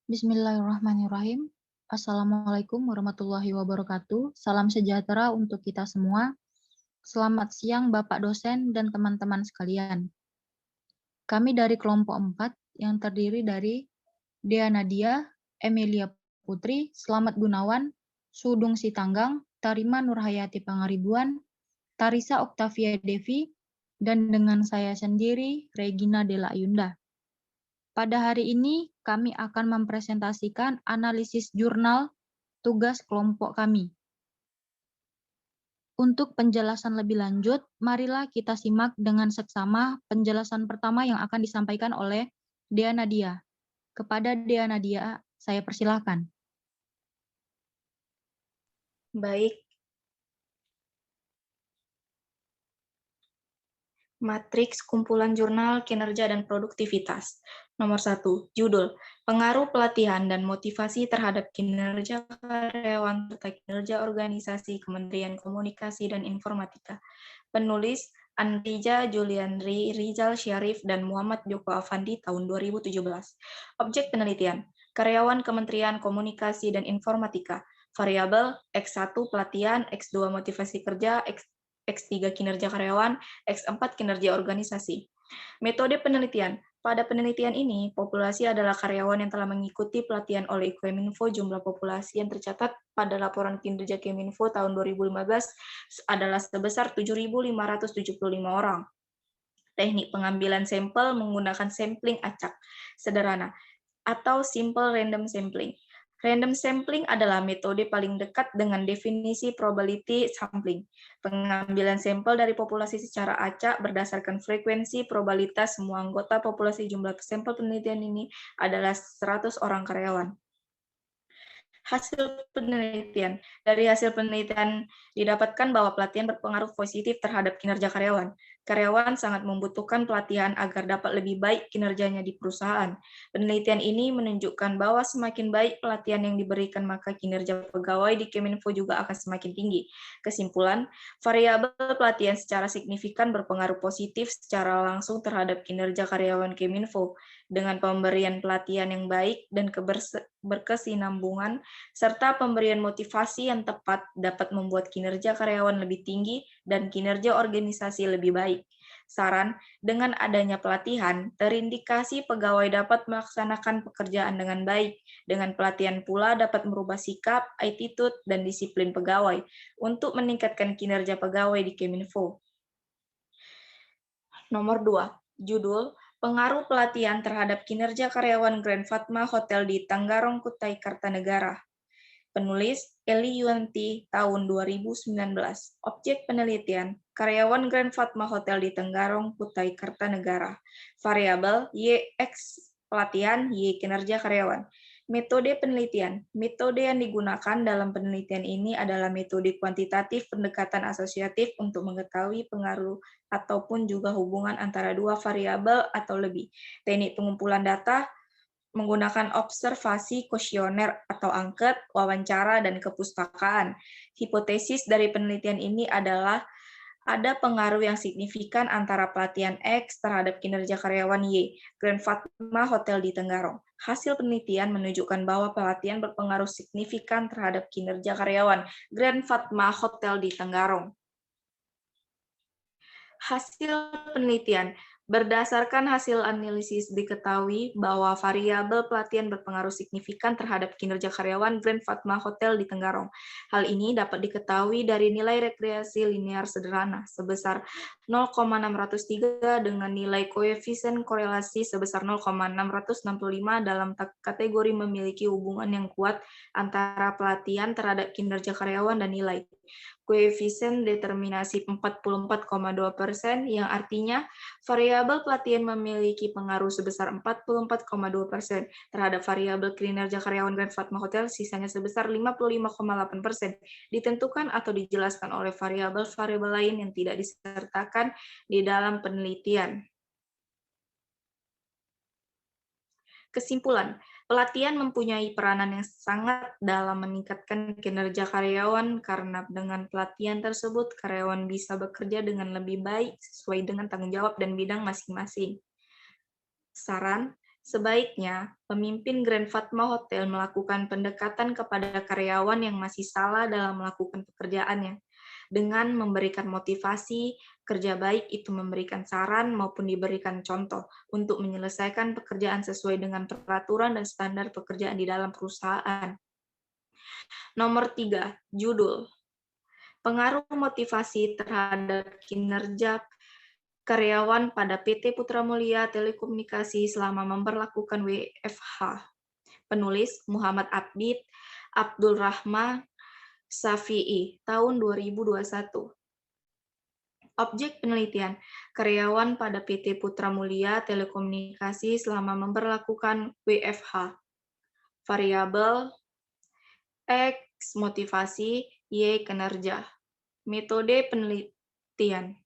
Bismillahirrahmanirrahim. Assalamualaikum warahmatullahi wabarakatuh. Salam sejahtera untuk kita semua. Selamat siang Bapak dosen dan teman-teman sekalian. Kami dari kelompok 4 yang terdiri dari Dea Nadia, Emilia Putri, Slamet Gunawan, Sudung Sitanggang, Tarima Nurhayati Pangaribuan, Tarisa Oktavia Devi, dan dengan saya sendiri, Regina Della Ayunda. Pada hari ini, kami akan mempresentasikan analisis jurnal tugas kelompok kami. Untuk penjelasan lebih lanjut, marilah kita simak dengan seksama penjelasan pertama yang akan disampaikan oleh Dea Nadia. Kepada Dea Nadia, saya persilahkan. Baik. Matriks kumpulan jurnal kinerja dan produktivitas. Nomor 1, judul, pengaruh pelatihan dan motivasi terhadap kinerja karyawan serta kinerja organisasi Kementerian Komunikasi dan Informatika. Penulis, Anrija Juliandri, Rizal Syarif, dan Muhammad Joko Afandi tahun 2017. Objek penelitian, karyawan Kementerian Komunikasi dan Informatika. Variabel, X1 pelatihan, X2 motivasi kerja, X3 kinerja karyawan, X4 kinerja organisasi. Metode penelitian. Pada penelitian ini, populasi adalah karyawan yang telah mengikuti pelatihan oleh Kemenfo. Jumlah populasi yang tercatat pada laporan kinerja Kemenfo tahun 2015 adalah sebesar 7.575 orang. Teknik pengambilan sampel menggunakan sampling acak sederhana atau simple random sampling. Random sampling adalah metode paling dekat dengan definisi probability sampling. Pengambilan sampel dari populasi secara acak berdasarkan frekuensi probabilitas semua anggota populasi. Jumlah sampel penelitian ini adalah 100 orang karyawan. Hasil penelitian. Dari hasil penelitian didapatkan bahwa pelatihan berpengaruh positif terhadap kinerja karyawan. Karyawan sangat membutuhkan pelatihan agar dapat lebih baik kinerjanya di perusahaan. Penelitian ini menunjukkan bahwa semakin baik pelatihan yang diberikan, maka kinerja pegawai di Kemenfo juga akan semakin tinggi. Kesimpulan, variabel pelatihan secara signifikan berpengaruh positif secara langsung terhadap kinerja karyawan Kemenfo. Dengan pemberian pelatihan yang baik dan berkesinambungan, serta pemberian motivasi yang tepat dapat membuat kinerja karyawan lebih tinggi dan kinerja organisasi lebih baik. Saran, dengan adanya pelatihan, terindikasi pegawai dapat melaksanakan pekerjaan dengan baik. Dengan pelatihan pula dapat merubah sikap, attitude, dan disiplin pegawai untuk meningkatkan kinerja pegawai di Kemenfo. Nomor 2, judul, pengaruh pelatihan terhadap kinerja karyawan Grand Fatma Hotel di Tanggarong, Kutai Kartanegara. Penulis, Eli Yuanti, tahun 2019. Objek penelitian, karyawan Grand Fatma Hotel di Tenggarong, Kutai Kartanegara. Variabel, YX pelatihan, Y kinerja karyawan. Metode penelitian. Metode yang digunakan dalam penelitian ini adalah metode kuantitatif pendekatan asosiatif untuk mengetahui pengaruh ataupun juga hubungan antara dua variabel atau lebih. Teknik pengumpulan data menggunakan observasi, kuesioner atau angket, wawancara, dan kepustakaan. Hipotesis dari penelitian ini adalah ada pengaruh yang signifikan antara pelatihan X terhadap kinerja karyawan Y, Grand Fatma Hotel di Tenggarong. Hasil penelitian menunjukkan bahwa pelatihan berpengaruh signifikan terhadap kinerja karyawan Grand Fatma Hotel di Tenggarong. Hasil penelitian. Berdasarkan hasil analisis diketahui bahwa variabel pelatihan berpengaruh signifikan terhadap kinerja karyawan Grand Fatma Hotel di Tenggarong. Hal ini dapat diketahui dari nilai rekreasi linear sederhana sebesar 0,603 dengan nilai koefisien korelasi sebesar 0,665 dalam kategori memiliki hubungan yang kuat antara pelatihan terhadap kinerja karyawan dan nilai. Koefisien determinasi 44,2%, yang artinya variabel pelatihan memiliki pengaruh sebesar 44,2% terhadap variabel kinerja karyawan Grand Fatma Hotel, sisanya sebesar 55,8%, ditentukan atau dijelaskan oleh variabel-variabel lain yang tidak disertakan di dalam penelitian. Kesimpulan, pelatihan mempunyai peranan yang sangat dalam meningkatkan kinerja karyawan karena dengan pelatihan tersebut, karyawan bisa bekerja dengan lebih baik sesuai dengan tanggung jawab dan bidang masing-masing. Saran, Sebaiknya, pemimpin Grand Fatma Hotel melakukan pendekatan kepada karyawan yang masih salah dalam melakukan pekerjaannya, dengan memberikan motivasi, kerja baik itu memberikan saran maupun diberikan contoh untuk menyelesaikan pekerjaan sesuai dengan peraturan dan standar pekerjaan di dalam perusahaan. Nomor 3, judul. Pengaruh motivasi terhadap kinerja karyawan pada PT Putra Mulia Telekomunikasi selama memperlakukan WFH. Penulis Muhammad Abid Abdul Rahman Safi'i, tahun 2021. Objek penelitian, karyawan pada PT Putra Mulia Telekomunikasi selama memperlakukan WFH. Variabel X motivasi, Y kinerja. Metode penelitian.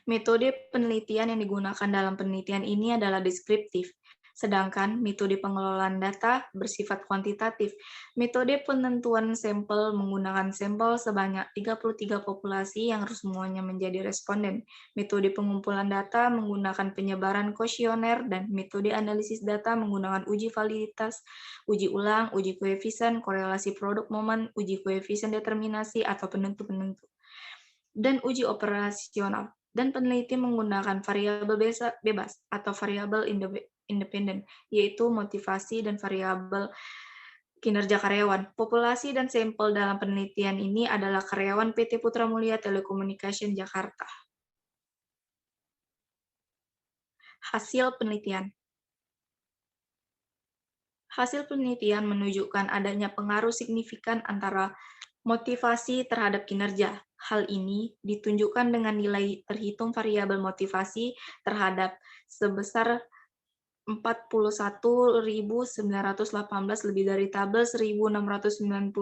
Metode penelitian yang digunakan dalam penelitian ini adalah deskriptif, sedangkan metode pengelolaan data bersifat kuantitatif. Metode penentuan sampel menggunakan sampel sebanyak 33 populasi yang harus semuanya menjadi responden. Metode pengumpulan data menggunakan penyebaran kuesioner, dan metode analisis data menggunakan uji validitas, uji ulang, uji koefisien, korelasi produk momen, uji koefisien determinasi atau penentu-penentu, dan uji operasional. Dan peneliti menggunakan variabel bebas atau variabel independen, yaitu motivasi dan variabel kinerja karyawan. Populasi dan sampel dalam penelitian ini adalah karyawan PT Putra Mulia Telekomunikasi Jakarta. Hasil penelitian. Hasil penelitian menunjukkan adanya pengaruh signifikan antara motivasi terhadap kinerja. Hal ini ditunjukkan dengan nilai terhitung variabel motivasi terhadap sebesar 41.918 lebih dari tabel 1.695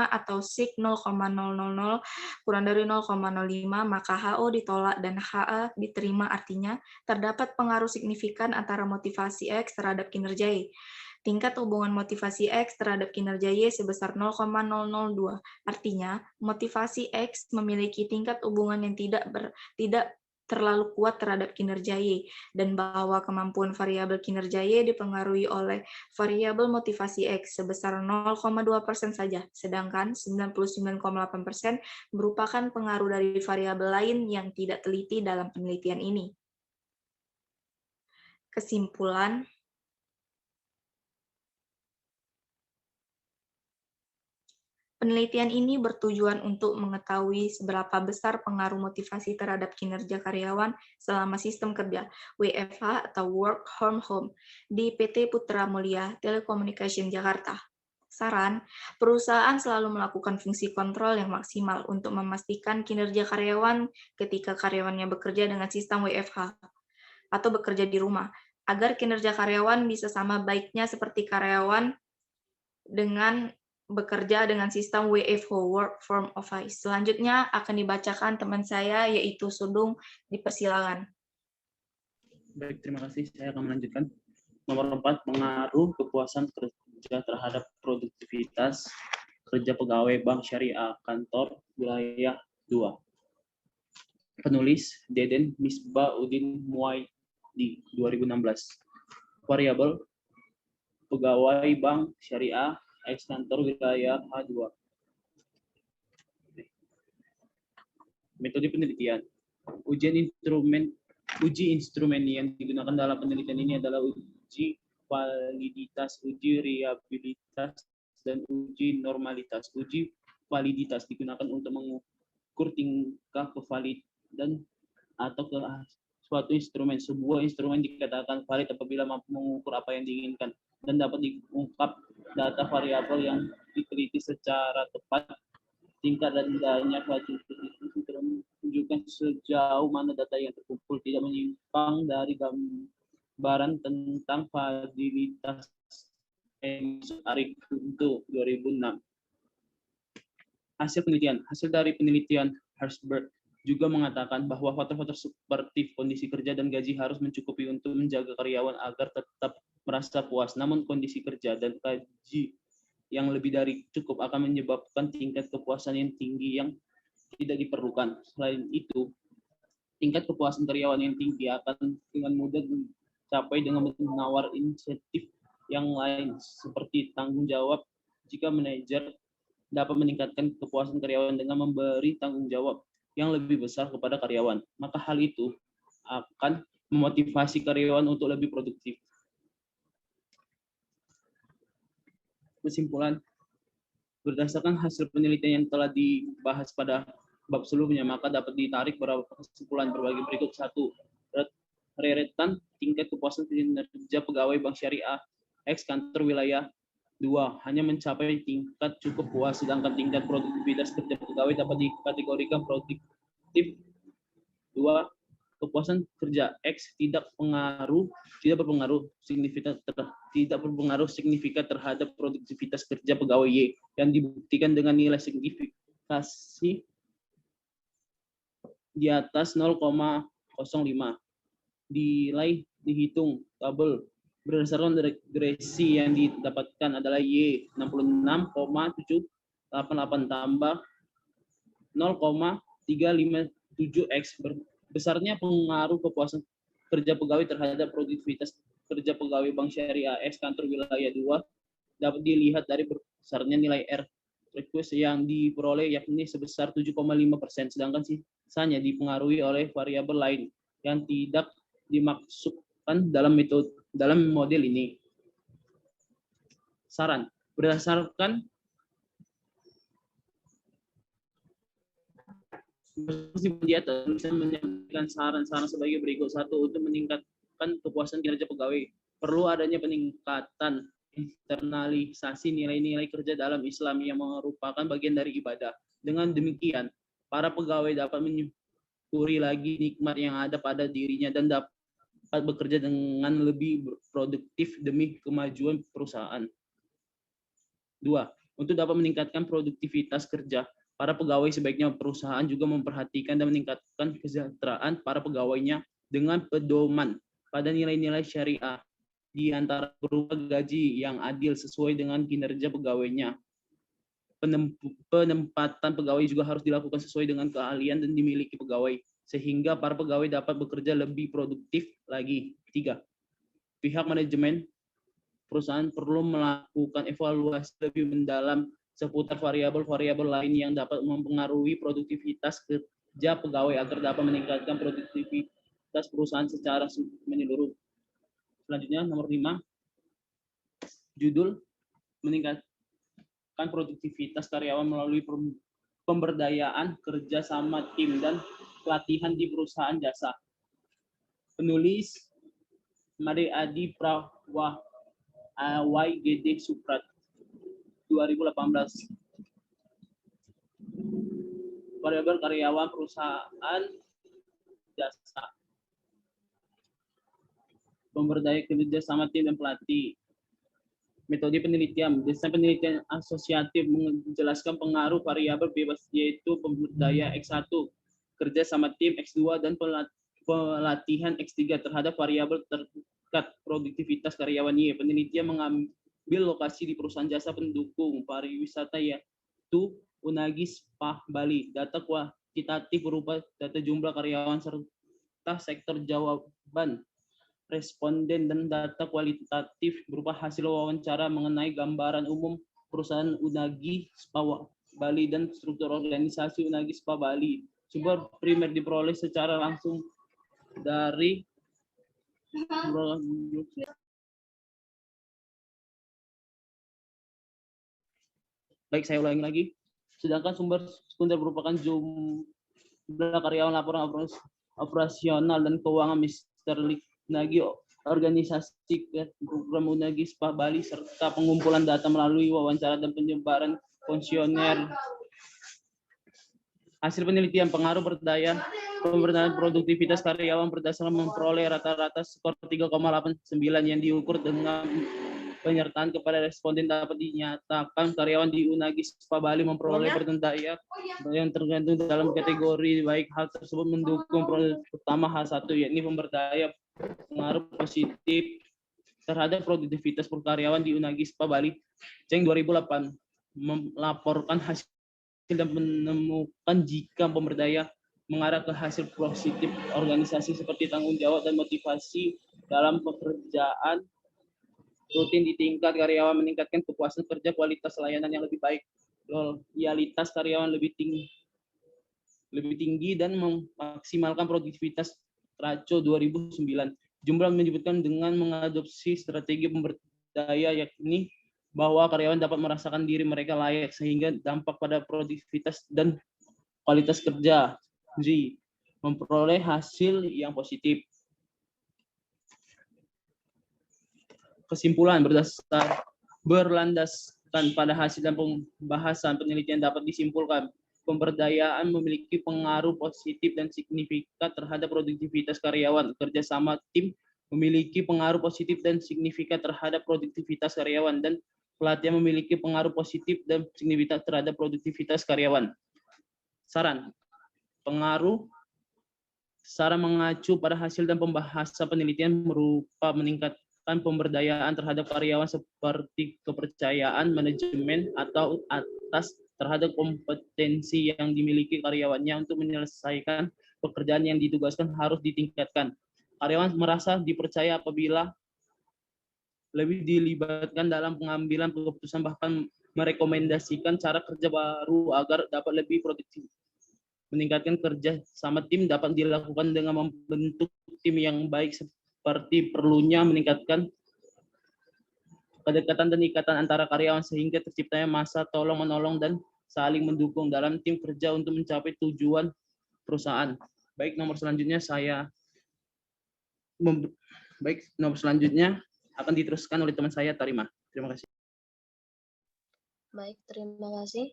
atau sig 0,000 kurang dari 0,05, maka HO ditolak dan HA diterima. Artinya, terdapat pengaruh signifikan antara motivasi X terhadap kinerja Y. Tingkat hubungan motivasi X terhadap kinerja Y sebesar 0,002. Artinya, motivasi X memiliki tingkat hubungan yang tidak terlalu kuat terhadap kinerja Y, dan bahwa kemampuan variabel kinerja Y dipengaruhi oleh variabel motivasi X sebesar 0,2% saja, sedangkan 99,8% merupakan pengaruh dari variabel lain yang tidak teliti dalam penelitian ini. Kesimpulan, penelitian ini bertujuan untuk mengetahui seberapa besar pengaruh motivasi terhadap kinerja karyawan selama sistem kerja WFH atau Work from Home di PT Putra Mulia Telekomunikasi Jakarta. Saran, perusahaan selalu melakukan fungsi kontrol yang maksimal untuk memastikan kinerja karyawan ketika karyawannya bekerja dengan sistem WFH atau bekerja di rumah, agar kinerja karyawan bisa sama baiknya seperti karyawan dengan bekerja dengan sistem WFH, Work from Office. Selanjutnya akan dibacakan teman saya, yaitu Sudung. Dipersilakan. Baik, terima kasih. Saya akan melanjutkan. Nomor 4, pengaruh kepuasan kerja terhadap produktivitas kerja pegawai Bank Syariah Kantor Wilayah 2. Penulis Deden Misbah Udin Muaidi, 2016. Variabel pegawai Bank Syariah X Kantor Wilayah H2. Metode penelitian. Uji instrumen yang digunakan dalam penelitian ini adalah uji validitas, uji reliabilitas, dan uji normalitas. Uji validitas digunakan untuk mengukur tingkah kevalidan atau ke suatu instrumen. Sebuah instrumen dikatakan valid apabila mampu mengukur apa yang diinginkan dan dapat diungkap data variabel yang diteliti secara tepat. Tingkat dan tidaknya validasi menunjukkan sejauh mana data yang terkumpul tidak menyimpang dari gambaran tentang validitas Arik untuk 2006. Hasil penelitian. Hasil dari penelitian Herzberg juga mengatakan bahwa faktor-faktor seperti kondisi kerja dan gaji harus mencukupi untuk menjaga karyawan agar tetap merasa puas. Namun kondisi kerja dan gaji yang lebih dari cukup akan menyebabkan tingkat kepuasan yang tinggi yang tidak diperlukan. Selain itu, tingkat kepuasan karyawan yang tinggi akan dengan mudah capai dengan menawar insentif yang lain seperti tanggung jawab. Jika manajer dapat meningkatkan kepuasan karyawan dengan memberi tanggung jawab yang lebih besar kepada karyawan, maka hal itu akan memotivasi karyawan untuk lebih produktif. Kesimpulan, berdasarkan hasil penelitian yang telah dibahas pada bab sebelumnya, maka dapat ditarik beberapa kesimpulan berbagi berikut. 1. Rentetan tingkat kepuasan kinerja pegawai bank syariah X kantor wilayah. 2. Hanya mencapai tingkat cukup puas, sedangkan tingkat produktivitas kerja pegawai dapat dikategorikan produktif. 2. Kepuasan kerja X tidak berpengaruh signifikan terhadap produktivitas kerja pegawai Y yang dibuktikan dengan nilai signifikasi di atas 0,05. Nilai dihitung tabel berdasarkan regresi yang didapatkan adalah Y 66,788 tambah 0,357X. Besarnya pengaruh kepuasan kerja pegawai terhadap produktivitas kerja pegawai bank syariah X kantor wilayah 2 dapat dilihat dari besarnya nilai R request yang diperoleh, yakni sebesar 7,5%, sedangkan sisanya dipengaruhi oleh variabel lain yang tidak dimaksudkan dalam model ini. Saran, berdasarkan di atas bisa menyampaikan saran-saran sebagai berikut. 1. Untuk meningkatkan kepuasan kinerja pegawai, perlu adanya peningkatan internalisasi nilai-nilai kerja dalam Islam yang merupakan bagian dari ibadah. Dengan demikian, para pegawai dapat menyukuri lagi nikmat yang ada pada dirinya dan dapat bekerja dengan lebih produktif demi kemajuan perusahaan. 2. Untuk dapat meningkatkan produktivitas kerja, para pegawai sebaiknya perusahaan juga memperhatikan dan meningkatkan kesejahteraan para pegawainya dengan pedoman pada nilai-nilai syariah, di antara berupa gaji yang adil sesuai dengan kinerja pegawainya. Penempatan pegawai juga harus dilakukan sesuai dengan keahlian dan dimiliki pegawai, sehingga para pegawai dapat bekerja lebih produktif lagi. 3. Pihak manajemen perusahaan perlu melakukan evaluasi lebih mendalam seputar variabel-variabel lain yang dapat mempengaruhi produktivitas kerja pegawai agar dapat meningkatkan produktivitas perusahaan secara menyeluruh. Selanjutnya, nomor 5, judul meningkatkan produktivitas karyawan melalui pemberdayaan kerja sama tim dan pelatihan di perusahaan jasa. Penulis Made Adi Prawah YGD Suprat 2018. Variabel karyawan perusahaan jasa, pemberdayaan kerja sama tim dan pelatih. Metode penelitian, desain penelitian asosiatif menjelaskan pengaruh variabel bebas, yaitu pemberdayaan X1, kerja sama tim X2, dan pelatihan X3 terhadap variabel terdekat produktivitas karyawan Y. Penelitian mengambil lokasi di perusahaan jasa pendukung pariwisata yaitu Unagi Spa Bali. Data kuantitatif berupa data jumlah karyawan serta sektor jawaban responden, dan data kualitatif berupa hasil wawancara mengenai gambaran umum perusahaan Unagi Spa Bali dan struktur organisasi Unagi Spa Bali. Sumber primer diperoleh secara langsung dari baik, saya ulangi lagi. Sedangkan sumber sekunder merupakan jumlah karyawan, laporan operasional dan keuangan Mr. Unagi, organisasi program Unagi Spa Bali, serta pengumpulan data melalui wawancara dan penyebaran kuesioner. Hasil penelitian pengaruh pemberdayaan produktivitas karyawan berdasarkan memperoleh rata-rata skor 3,89 yang diukur dengan penyertaan kepada responden. Dapat dinyatakan karyawan di Unagi Spa Bali memperoleh pemberdayaan yang tergantung dalam kategori baik. Hal tersebut mendukung pertama H1, yakni pemberdayaan pengaruh positif terhadap produktivitas karyawan di Unagi Spa Bali. Ceng 2008 melaporkan hasil dan menemukan jika pemberdayaan mengarah ke hasil positif organisasi seperti tanggung jawab dan motivasi dalam pekerjaan rutin di tingkat karyawan, meningkatkan kepuasan kerja, kualitas layanan yang lebih baik, loyalitas karyawan lebih tinggi dan memaksimalkan produktivitas RACO 2009. Jumlah menyebutkan dengan mengadopsi strategi pemberdaya, yakni bahwa karyawan dapat merasakan diri mereka layak sehingga dampak pada produktivitas dan kualitas kerja. G. Memperoleh hasil yang positif. Kesimpulan berlandaskan pada hasil dan pembahasan penelitian dapat disimpulkan pemberdayaan memiliki pengaruh positif dan signifikan terhadap produktivitas karyawan. Kerjasama tim memiliki pengaruh positif dan signifikan terhadap produktivitas karyawan, dan pelatihan memiliki pengaruh positif dan signifikan terhadap produktivitas karyawan. Saran mengacu pada hasil dan pembahasan penelitian berupa meningkatkan pemberdayaan terhadap karyawan seperti kepercayaan manajemen atau atas terhadap kompetensi yang dimiliki karyawannya untuk menyelesaikan pekerjaan yang ditugaskan harus ditingkatkan. Karyawan merasa dipercaya apabila lebih dilibatkan dalam pengambilan keputusan, bahkan merekomendasikan cara kerja baru agar dapat lebih produktif. Meningkatkan kerja sama tim dapat dilakukan dengan membentuk tim yang baik, seperti perlunya meningkatkan kedekatan dan ikatan antara karyawan sehingga terciptanya masa tolong-menolong dan saling mendukung dalam tim kerja untuk mencapai tujuan perusahaan. Baik, nomor selanjutnya akan diteruskan oleh teman saya, Tarima. Terima kasih. Baik, terima kasih.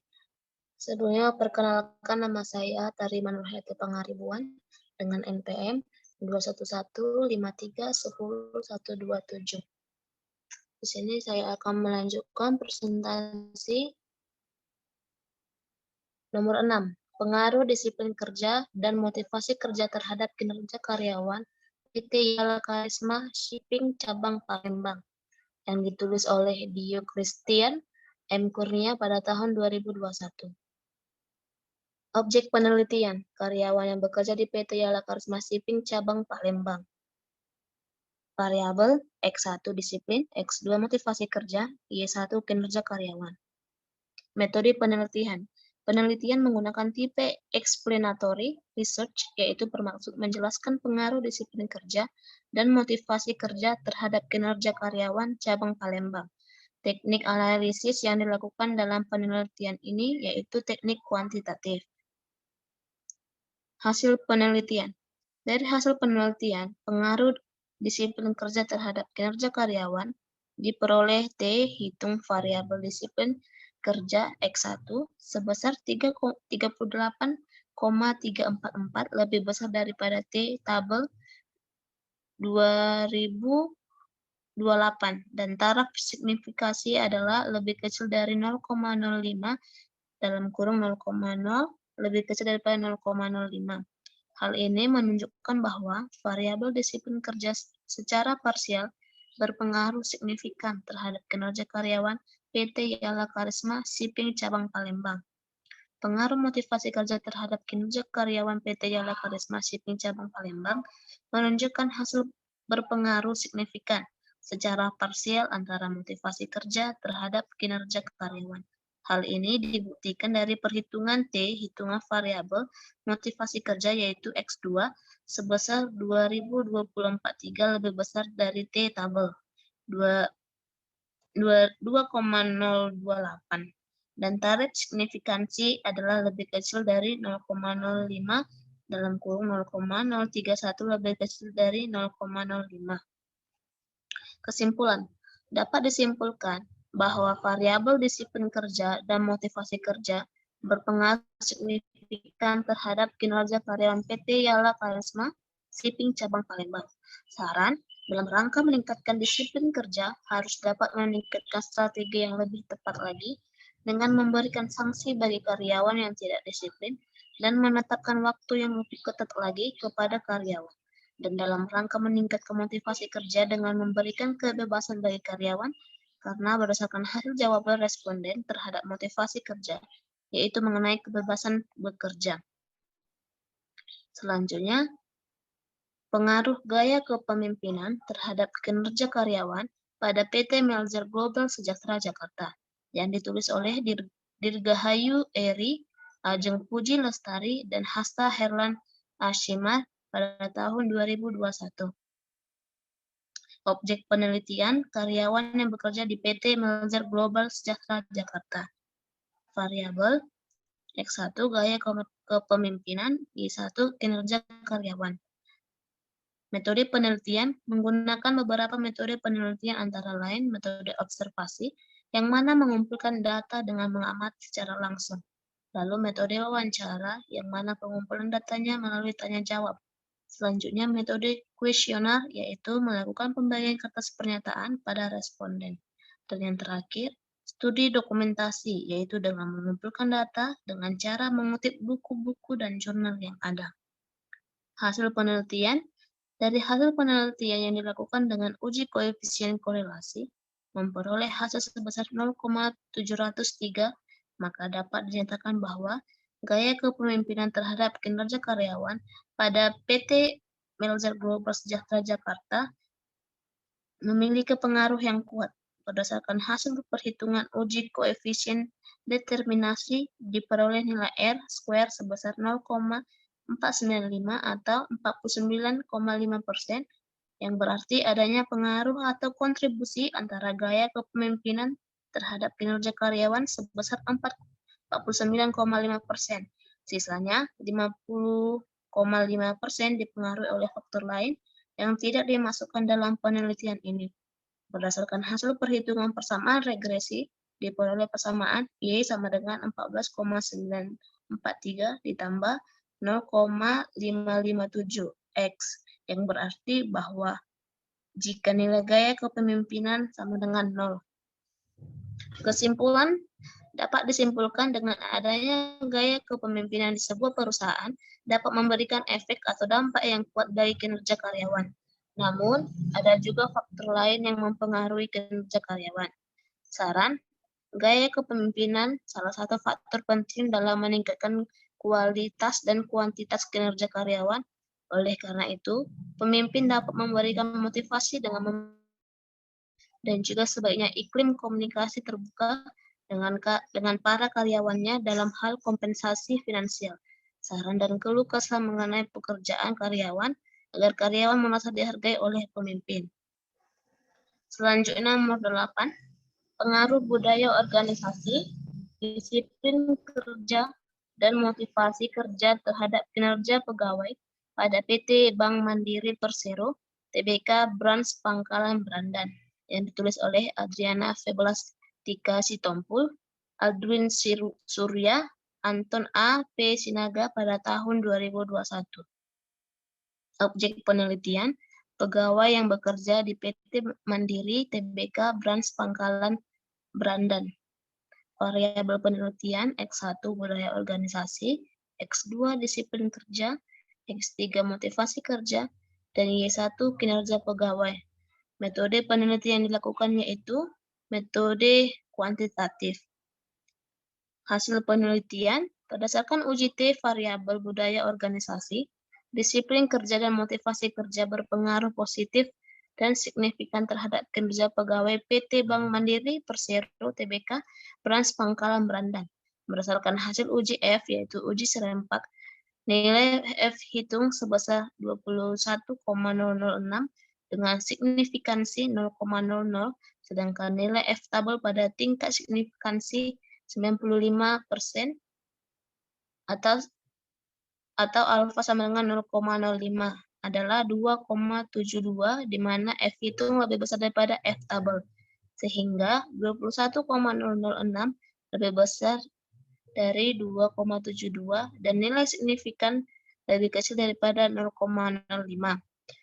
Sebelumnya perkenalkan, nama saya Tarima Nurhayati Pangaribuan dengan NPM 21153101127. Di sini saya akan melanjutkan presentasi nomor 6, pengaruh disiplin kerja dan motivasi kerja terhadap kinerja karyawan PT Yala Karisma Shipping Cabang Palembang, yang ditulis oleh Dio Christian M. Kurnia pada tahun 2021. Objek penelitian, karyawan yang bekerja di PT Yala Karisma Shipping Cabang Palembang. Variabel, X1 disiplin, X2 motivasi kerja, Y1 kinerja karyawan. Metode penelitian. Penelitian menggunakan tipe explanatory research, yaitu bermaksud menjelaskan pengaruh disiplin kerja dan motivasi kerja terhadap kinerja karyawan cabang Palembang. Teknik analisis yang dilakukan dalam penelitian ini yaitu teknik kuantitatif. Hasil penelitian. Dari hasil penelitian, pengaruh disiplin kerja terhadap kinerja karyawan diperoleh T hitung variabel disiplin kerja X1 sebesar 38,344 lebih besar daripada T tabel 2028 dan taraf signifikasi adalah lebih kecil dari 0,05 dalam kurung 0,0 lebih kecil daripada 0,05. Hal ini menunjukkan bahwa variabel disiplin kerja secara parsial berpengaruh signifikan terhadap kinerja karyawan PT Yala Karisma Shipping Cabang Palembang. Pengaruh motivasi kerja terhadap kinerja karyawan PT Yala Karisma Shipping Cabang Palembang menunjukkan hasil berpengaruh signifikan secara parsial antara motivasi kerja terhadap kinerja karyawan. Hal ini dibuktikan dari perhitungan T hitungan variabel motivasi kerja yaitu X2 sebesar 2024 lebih besar dari T tabel 2,028 dan taraf signifikansi adalah lebih kecil dari 0,05 dalam kurung 0,031 lebih kecil dari 0,05. Kesimpulan, dapat disimpulkan bahwa variabel disiplin kerja dan motivasi kerja berpengaruh signifikan terhadap kinerja karyawan PT Yala Karisma Shipping Cabang Palembang. Saran, dalam rangka meningkatkan disiplin kerja, harus dapat meningkatkan strategi yang lebih tepat lagi dengan memberikan sanksi bagi karyawan yang tidak disiplin dan menetapkan waktu yang lebih ketat lagi kepada karyawan. Dan dalam rangka meningkatkan motivasi kerja dengan memberikan kebebasan bagi karyawan, karena berdasarkan hasil jawaban responden terhadap motivasi kerja, yaitu mengenai kebebasan bekerja. Selanjutnya, Pengaruh gaya kepemimpinan terhadap kinerja karyawan pada PT Melzer Global Sejahtera Jakarta yang ditulis oleh Dirgahayu Eri, Ajeng Puji Lestari, dan Hasta Herlan Ashimar pada tahun 2021. Objek penelitian karyawan yang bekerja di PT Melzer Global Sejahtera Jakarta. Variabel X1 gaya kepemimpinan, Y1 kinerja karyawan. Metode penelitian menggunakan beberapa metode penelitian antara lain metode observasi yang mana mengumpulkan data dengan mengamati secara langsung. Lalu metode wawancara yang mana pengumpulan datanya melalui tanya jawab. Selanjutnya metode kuesioner yaitu melakukan pembagian kertas pernyataan pada responden. Dan yang terakhir, studi dokumentasi yaitu dengan mengumpulkan data dengan cara mengutip buku-buku dan jurnal yang ada. Hasil penelitian. Dari hasil penelitian yang dilakukan dengan uji koefisien korelasi, memperoleh hasil sebesar 0,703, maka dapat dinyatakan bahwa gaya kepemimpinan terhadap kinerja karyawan pada PT Melzer Global Sejahtera Jakarta memiliki pengaruh yang kuat. Berdasarkan hasil perhitungan uji koefisien determinasi, diperoleh nilai R² sebesar 0,495 atau 49,5%, yang berarti adanya pengaruh atau kontribusi antara gaya kepemimpinan terhadap kinerja karyawan sebesar 49,5%. Sisanya 50,5% dipengaruhi oleh faktor lain yang tidak dimasukkan dalam penelitian ini. Berdasarkan hasil perhitungan persamaan regresi, diperoleh persamaan Y sama dengan 14,943 ditambah 0,557 X, yang berarti bahwa jika nilai gaya kepemimpinan sama dengan 0. Kesimpulan dapat disimpulkan dengan adanya gaya kepemimpinan di sebuah perusahaan dapat memberikan efek atau dampak yang kuat bagi kinerja karyawan. Namun, ada juga faktor lain yang mempengaruhi kinerja karyawan. Saran, gaya kepemimpinan salah satu faktor penting dalam meningkatkan kualitas dan kuantitas kinerja karyawan. Oleh karena itu, pemimpin dapat memberikan motivasi dan juga sebaiknya iklim komunikasi terbuka dengan para karyawannya dalam hal kompensasi finansial, saran dan keluh kesah mengenai pekerjaan karyawan agar karyawan merasa dihargai oleh pemimpin. Selanjutnya nomor 8, pengaruh budaya organisasi, disiplin kerja, dan motivasi kerja terhadap kinerja pegawai pada PT Bank Mandiri Persero, Tbk Branch Pangkalan Brandan, yang ditulis oleh Adriana Febelastika Sitompul, Aldwin Surya, Anton A. P. Sinaga pada tahun 2021. Objek penelitian, pegawai yang bekerja di PT Mandiri Tbk Branch Pangkalan Brandan. Variabel penelitian X1 budaya organisasi, X2 disiplin kerja, X3 motivasi kerja, dan Y1 kinerja pegawai. Metode penelitian yang dilakukan yaitu metode kuantitatif. Hasil penelitian berdasarkan uji T variabel budaya organisasi, disiplin kerja dan motivasi kerja berpengaruh positif dan signifikan terhadap kinerja pegawai PT Bank Mandiri Persero Tbk Branch Pangkalan Brandan. Berdasarkan hasil uji F yaitu uji serempak, nilai F hitung sebesar 21,006 dengan signifikansi 0,00, sedangkan nilai F tabel pada tingkat signifikansi 95% atau alfa sama dengan 0,05 adalah 2,72, di mana F hitung lebih besar daripada F tabel, sehingga 21,006 lebih besar dari 2,72 dan nilai signifikan lebih kecil daripada 0,05.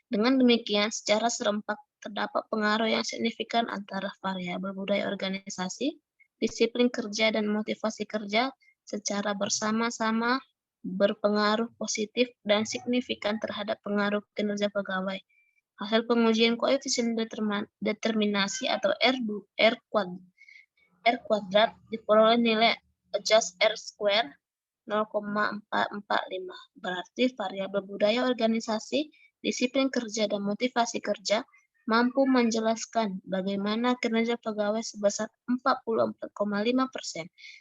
Dengan demikian, secara serempak terdapat pengaruh yang signifikan antara variabel budaya organisasi, disiplin kerja, dan motivasi kerja secara bersama-sama berpengaruh positif dan signifikan terhadap pengaruh kinerja pegawai. Hasil pengujian koefisien determinasi atau R kuadrat diperoleh nilai adjust R² 0,445. Berarti variabel budaya organisasi, disiplin kerja dan motivasi kerja mampu menjelaskan bagaimana kinerja pegawai sebesar 44,5%,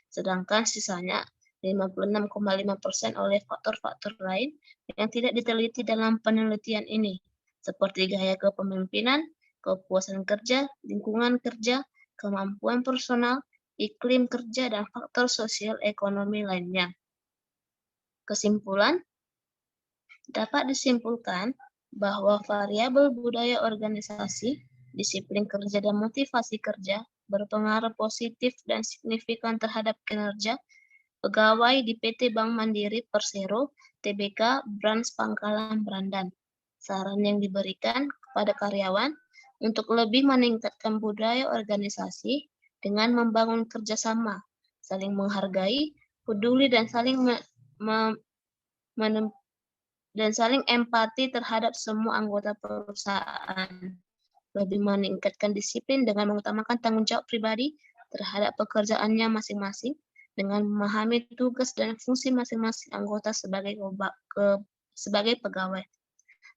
sedangkan sisanya 56,5% oleh faktor-faktor lain yang tidak diteliti dalam penelitian ini, seperti gaya kepemimpinan, kepuasan kerja, lingkungan kerja, kemampuan personal, iklim kerja, dan faktor sosial ekonomi lainnya. Kesimpulan, dapat disimpulkan bahwa variabel budaya organisasi, disiplin kerja, dan motivasi kerja berpengaruh positif dan signifikan terhadap kinerja pegawai di PT Bank Mandiri Persero, Tbk, Branch Pangkalan Brandan. Saran yang diberikan kepada karyawan untuk lebih meningkatkan budaya organisasi dengan membangun kerjasama, saling menghargai, peduli, dan saling empati terhadap semua anggota perusahaan. Lebih meningkatkan disiplin dengan mengutamakan tanggung jawab pribadi terhadap pekerjaannya masing-masing, dengan memahami tugas dan fungsi masing-masing anggota sebagai pegawai.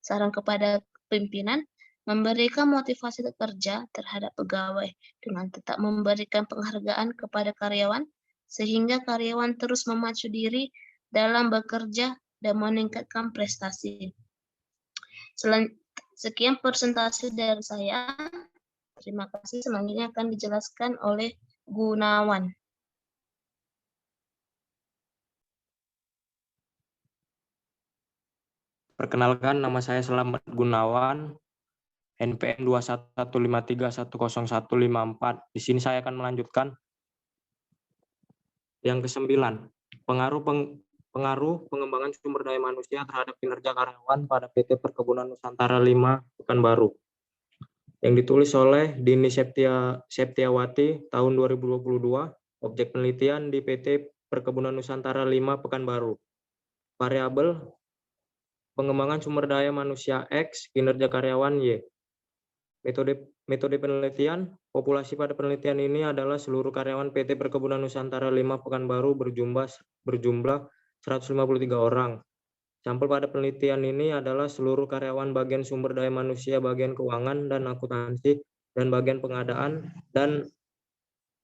Saran kepada pimpinan, memberikan motivasi kerja terhadap pegawai dengan tetap memberikan penghargaan kepada karyawan, sehingga karyawan terus memacu diri dalam bekerja dan meningkatkan prestasi. Sekian presentasi dari saya. Terima kasih. Selanjutnya akan dijelaskan oleh Gunawan. Perkenalkan, nama saya Selamat Gunawan, NPM 2115310154. Di sini saya akan melanjutkan yang ke-9, pengaruh pengembangan sumber daya manusia terhadap kinerja karyawan pada PT Perkebunan Nusantara 5 Pekanbaru, yang ditulis oleh Dini Septiawati tahun 2022, objek penelitian di PT Perkebunan Nusantara 5 Pekanbaru. Variabel pengembangan sumber daya manusia X, kinerja karyawan Y. Metode penelitian, populasi pada penelitian ini adalah seluruh karyawan PT Perkebunan Nusantara 5 Pekanbaru berjumlah 153 orang. Sampel pada penelitian ini adalah seluruh karyawan bagian sumber daya manusia, bagian keuangan dan akuntansi, dan bagian pengadaan, dan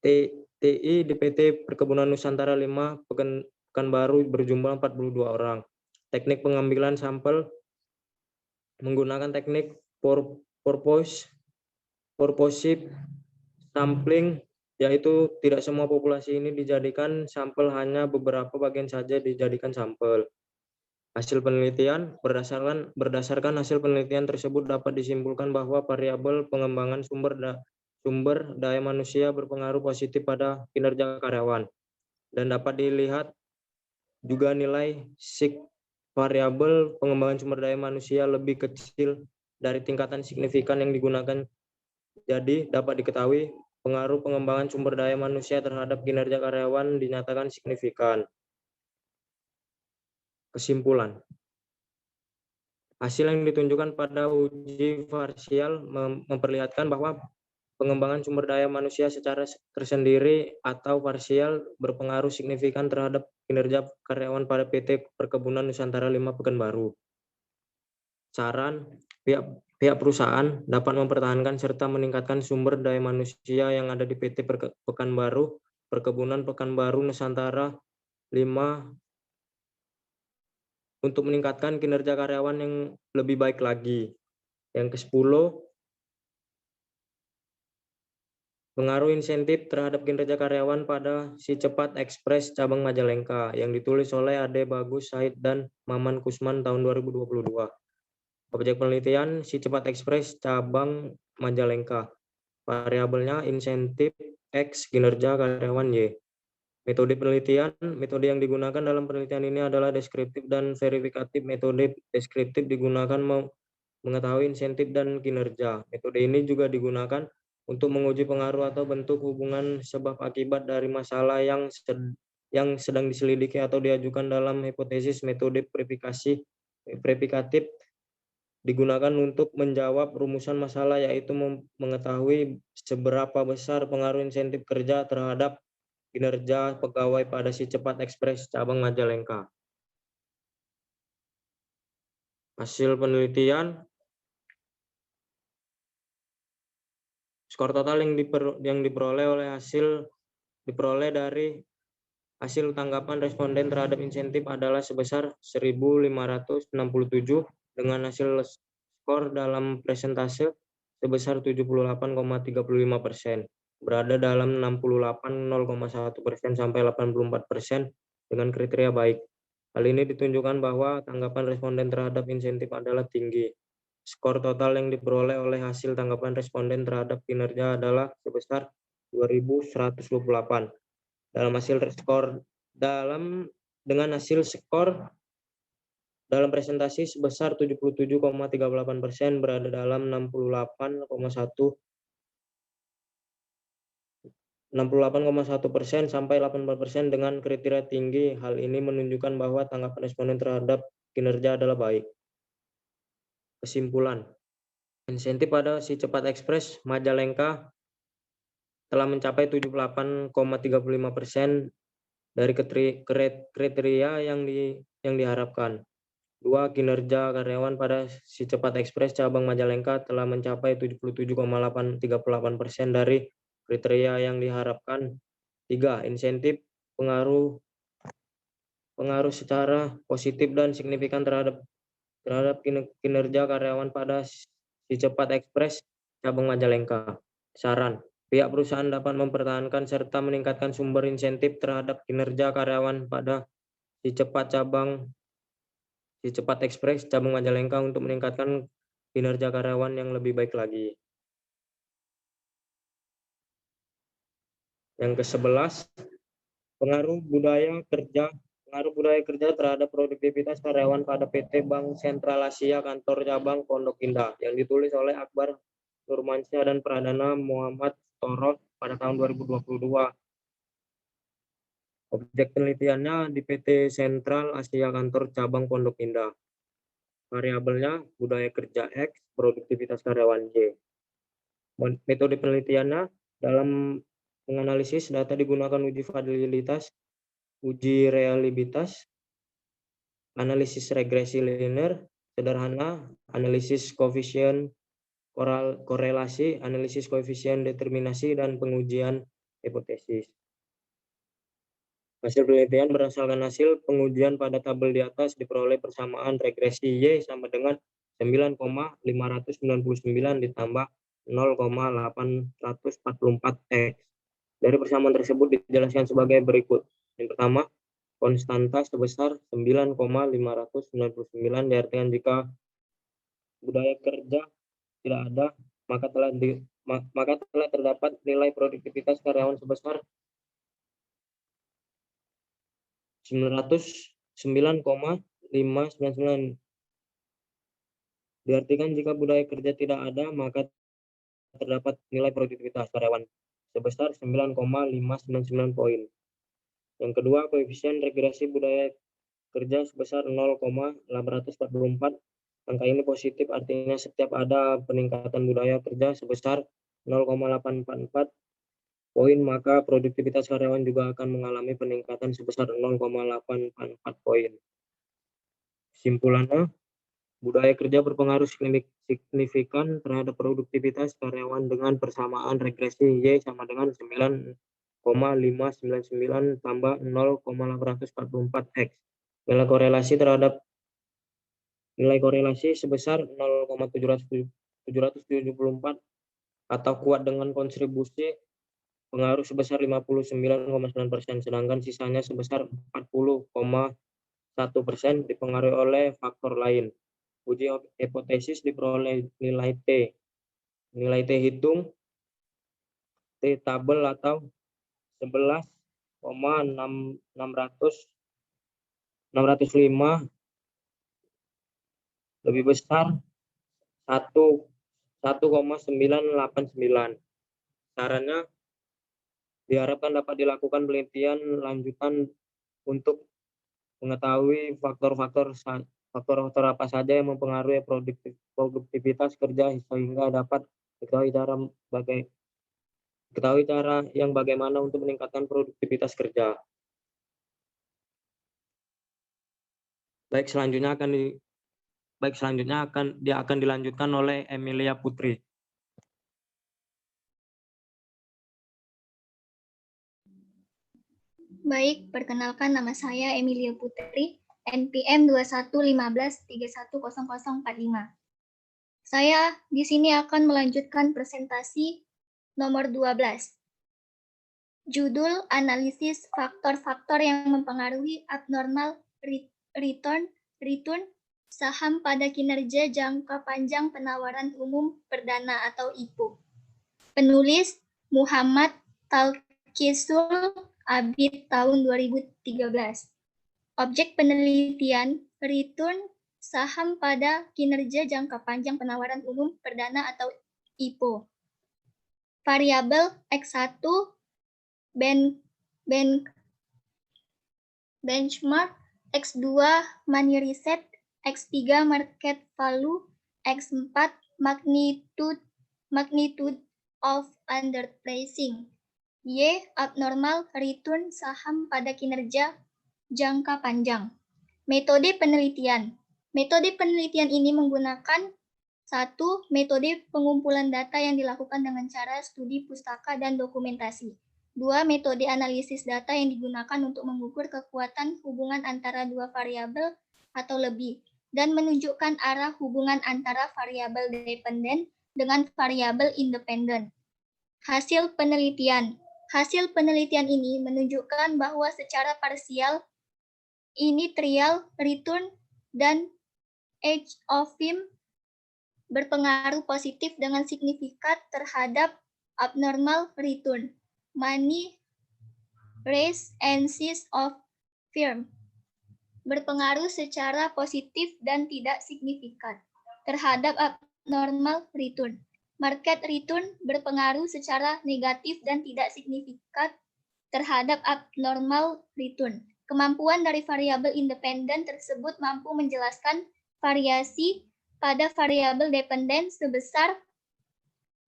TI di PT Perkebunan Nusantara 5 Pekanbaru berjumlah 42 orang. Teknik pengambilan sampel menggunakan teknik purposive sampling, yaitu tidak semua populasi ini dijadikan sampel, hanya beberapa bagian saja dijadikan sampel. Hasil penelitian, berdasarkan hasil penelitian tersebut dapat disimpulkan bahwa variabel pengembangan sumber daya manusia berpengaruh positif pada kinerja karyawan, dan dapat dilihat juga nilai variabel pengembangan sumber daya manusia lebih kecil dari tingkatan signifikan yang digunakan. Jadi dapat diketahui pengaruh pengembangan sumber daya manusia terhadap kinerja karyawan dinyatakan signifikan. Kesimpulan. Hasil yang ditunjukkan pada uji parsial memperlihatkan bahwa pengembangan sumber daya manusia secara tersendiri atau parsial berpengaruh signifikan terhadap kinerja karyawan pada PT Perkebunan Nusantara 5 Pekanbaru. Saran, pihak perusahaan dapat mempertahankan serta meningkatkan sumber daya manusia yang ada di PT Perkebunan Pekanbaru Nusantara 5 untuk meningkatkan kinerja karyawan yang lebih baik lagi. Yang ke-10, pengaruh insentif terhadap kinerja karyawan pada Si Cepat Express cabang Majalengka, yang ditulis oleh Ade Bagus Said dan Maman Kusman tahun 2022. Objek penelitian Si Cepat Express cabang Majalengka. Variabelnya insentif X, kinerja karyawan Y. Metode penelitian, metode yang digunakan dalam penelitian ini adalah deskriptif dan verifikatif. Metode deskriptif digunakan mengetahui insentif dan kinerja. Metode ini juga digunakan untuk menguji pengaruh atau bentuk hubungan sebab akibat dari masalah yang sedang diselidiki atau diajukan dalam hipotesis. Metode verifikatif digunakan untuk menjawab rumusan masalah, yaitu mengetahui seberapa besar pengaruh insentif kerja terhadap kinerja pegawai pada Si Cepat Express cabang Majalengka. Hasil penelitian, skor total yang diperoleh dari hasil tanggapan responden terhadap insentif adalah sebesar 1.567 dengan hasil skor dalam persentase sebesar 78,35%, berada dalam 68,01% sampai 84% dengan kriteria baik. Hal ini ditunjukkan bahwa tanggapan responden terhadap insentif adalah tinggi. Skor total yang diperoleh oleh hasil tanggapan responden terhadap kinerja adalah sebesar 2.128. Dengan hasil skor dalam presentasi sebesar 77,38% berada dalam 68,1% sampai 84% dengan kriteria tinggi. Hal ini menunjukkan bahwa tanggapan responden terhadap kinerja adalah baik. Kesimpulan, insentif pada Si Cepat Ekspres Majalengka telah mencapai 78,35% dari kriteria yang diharapkan. 2. Kinerja karyawan pada Si Cepat Ekspres cabang Majalengka telah mencapai 77,38% dari kriteria yang diharapkan. 3. Insentif pengaruh secara positif dan signifikan terhadap kinerja karyawan pada Si Cepat Ekspres cabang Majalengka. Saran, pihak perusahaan dapat mempertahankan serta meningkatkan sumber insentif terhadap kinerja karyawan pada Si Cepat Ekspres cabang Majalengka untuk meningkatkan kinerja karyawan yang lebih baik lagi. Yang ke-11, pengaruh budaya kerja terhadap produktivitas karyawan pada PT Bank Sentral Asia Kantor Cabang Pondok Indah, yang ditulis oleh Akbar Nurmansyah dan Pradana Muhammad Toroh pada tahun 2022. Objek penelitiannya di PT Sentral Asia Kantor Cabang Pondok Indah. Variabelnya budaya kerja X, produktivitas karyawan Y. Metode penelitiannya dalam menganalisis data digunakan uji validilitas, uji reliabilitas, analisis regresi linear sederhana, analisis koefisien korelasi, analisis koefisien determinasi, dan pengujian hipotesis. Hasil penelitian berdasarkan hasil pengujian pada tabel di atas diperoleh persamaan regresi Y sama dengan 9,599 ditambah 0,844 X. Dari persamaan tersebut dijelaskan sebagai berikut. Yang pertama, konstanta sebesar 9,599 diartikan jika budaya kerja tidak ada, maka telah terdapat nilai produktivitas karyawan sebesar 909,599. Diartikan jika budaya kerja tidak ada, maka terdapat nilai produktivitas karyawan sebesar 9,599 poin. Yang kedua, koefisien regresi budaya kerja sebesar 0,844. Angka ini positif, artinya setiap ada peningkatan budaya kerja sebesar 0,844 poin, maka produktivitas karyawan juga akan mengalami peningkatan sebesar 0,844 poin. Kesimpulannya, budaya kerja berpengaruh signifikan terhadap produktivitas karyawan dengan persamaan regresi Y sama dengan 9,599 tambah 0,844 X. Nilai korelasi sebesar 0,774 atau kuat dengan kontribusi pengaruh sebesar 59,9%, sedangkan sisanya sebesar 40,1% dipengaruhi oleh faktor lain. Uji hipotesis diperoleh nilai T. Nilai T hitung T tabel atau 11,605 lebih besar 1,989. Sarannya diharapkan dapat dilakukan penelitian lanjutan untuk mengetahui faktor-faktor apa saja yang mempengaruhi produktivitas kerja sehingga dapat diketahui cara yang bagaimana untuk meningkatkan produktivitas kerja. Baik, selanjutnya akan Baik, selanjutnya dia akan dilanjutkan oleh Emilia Putri. Baik, perkenalkan nama saya Emilia Putri, NPM 2115310045. Saya di sini akan melanjutkan presentasi nomor 12. Judul analisis faktor-faktor yang mempengaruhi abnormal return saham pada kinerja jangka panjang penawaran umum perdana atau IPO. Penulis Muhammad Talkisul Abid tahun 2013. Objek penelitian return saham pada kinerja jangka panjang penawaran umum perdana atau IPO. Variabel X1 benchmark, X2 money reset, X3 market value, X4 magnitude of underpricing. Y abnormal return saham pada kinerja jangka panjang. Metode penelitian. Metode penelitian ini menggunakan 1. Metode pengumpulan data yang dilakukan dengan cara studi pustaka dan dokumentasi. 2. Metode analisis data yang digunakan untuk mengukur kekuatan hubungan antara dua variabel atau lebih dan menunjukkan arah hubungan antara variabel dependen dengan variabel independen. Hasil penelitian. Hasil penelitian ini menunjukkan bahwa secara parsial initial return dan age of firm berpengaruh positif dengan signifikan terhadap abnormal return, money raise and size of firm berpengaruh secara positif dan tidak signifikan terhadap abnormal return. Market return berpengaruh secara negatif dan tidak signifikan terhadap abnormal return. Kemampuan dari variabel independen tersebut mampu menjelaskan variasi pada variabel dependen sebesar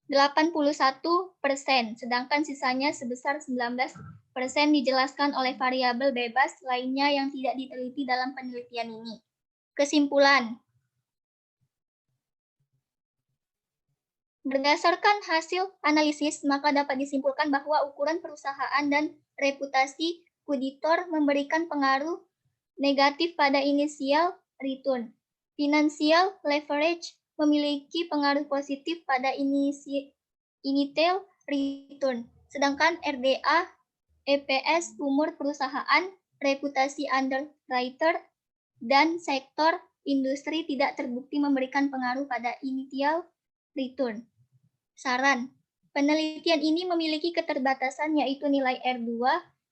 81%, sedangkan sisanya sebesar 19% dijelaskan oleh variabel bebas lainnya yang tidak diteliti dalam penelitian ini. Kesimpulan. Berdasarkan hasil analisis, maka dapat disimpulkan bahwa ukuran perusahaan dan reputasi auditor memberikan pengaruh negatif pada initial return. Financial leverage memiliki pengaruh positif pada initial return, sedangkan RDA, EPS, umur perusahaan, reputasi underwriter, dan sektor industri tidak terbukti memberikan pengaruh pada initial return. Saran, penelitian ini memiliki keterbatasan yaitu nilai R2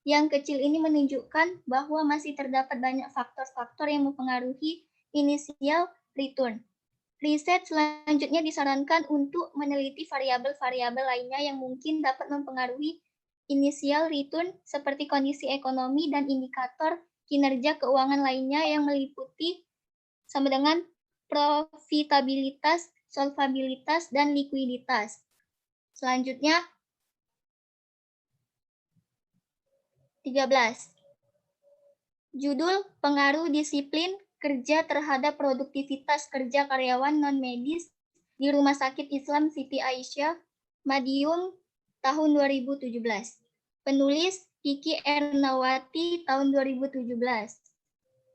yang kecil ini menunjukkan bahwa masih terdapat banyak faktor-faktor yang mempengaruhi initial return. Riset selanjutnya disarankan untuk meneliti variabel-variabel lainnya yang mungkin dapat mempengaruhi initial return seperti kondisi ekonomi dan indikator kinerja keuangan lainnya yang meliputi sama dengan profitabilitas, solvabilitas, dan likuiditas. Selanjutnya, 13. Judul pengaruh disiplin kerja terhadap produktivitas kerja karyawan non-medis di Rumah Sakit Islam Siti Aisyah, Madiun, tahun 2017. Penulis Kiki Ernawati, tahun 2017.